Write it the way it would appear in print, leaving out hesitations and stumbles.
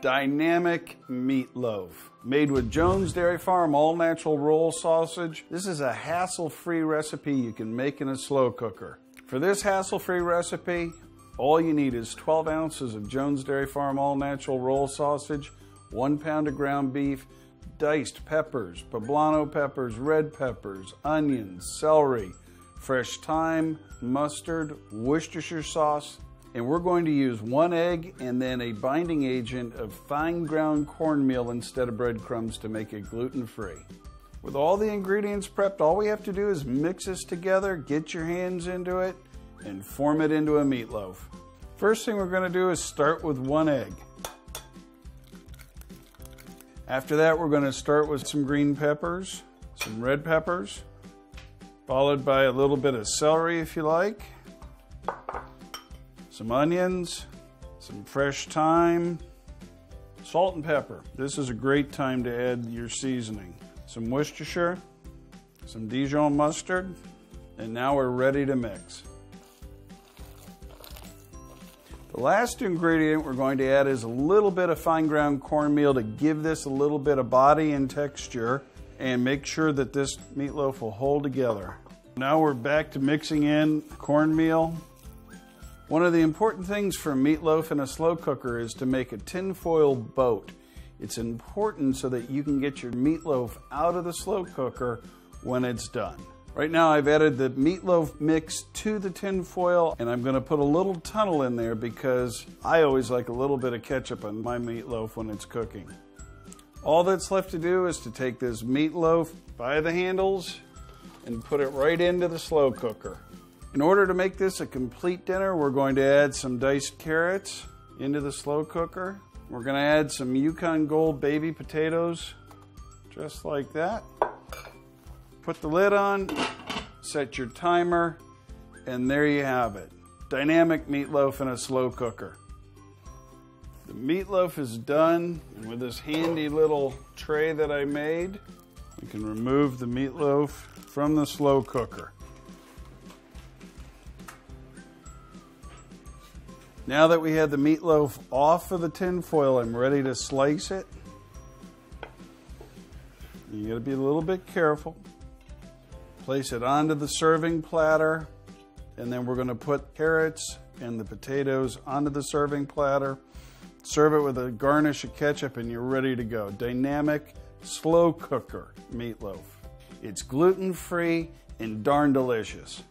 dynamic meatloaf made with Jones Dairy Farm all-natural roll sausage. This is a hassle-free recipe you can make in a slow cooker. For this hassle-free recipe, all you need is 12 ounces of Jones Dairy Farm all-natural roll sausage, 1 pound of ground beef, diced peppers, poblano peppers, red peppers, onions, celery, fresh thyme, mustard, Worcestershire sauce, and we're going to use 1 egg and then a binding agent of fine ground cornmeal instead of breadcrumbs to make it gluten-free. With all the ingredients prepped, all we have to do is mix this together, get your hands into it, and form it into a meatloaf. First thing we're going to do is start with 1 egg. After that, we're going to start with some green peppers, some red peppers, followed by a little bit of celery if you like, some onions, some fresh thyme, salt and pepper. This is a great time to add your seasoning. Some Worcestershire, some Dijon mustard, and now we're ready to mix. The last ingredient we're going to add is a little bit of fine ground cornmeal to give this a little bit of body and texture and make sure that this meatloaf will hold together. Now we're back to mixing in cornmeal. One of the important things for meatloaf in a slow cooker is to make a tinfoil boat. It's important so that you can get your meatloaf out of the slow cooker when it's done. Right now I've added the meatloaf mix to the tinfoil, and I'm going to put a little tunnel in there because I always like a little bit of ketchup on my meatloaf when it's cooking. All that's left to do is to take this meatloaf by the handles and put it right into the slow cooker. In order to make this a complete dinner, we're going to add some diced carrots into the slow cooker. We're going to add some Yukon Gold baby potatoes, just like that. Put the lid on, set your timer, and there you have it. Dynamic meatloaf in a slow cooker. The meatloaf is done, and with this handy little tray that I made, we can remove the meatloaf from the slow cooker. Now that we have the meatloaf off of the tin foil, I'm ready to slice it. You gotta be a little bit careful. Place it onto the serving platter, and then we're gonna put carrots and the potatoes onto the serving platter. Serve it with a garnish of ketchup and you're ready to go. Dynamic, slow cooker meatloaf. It's gluten-free and darn delicious.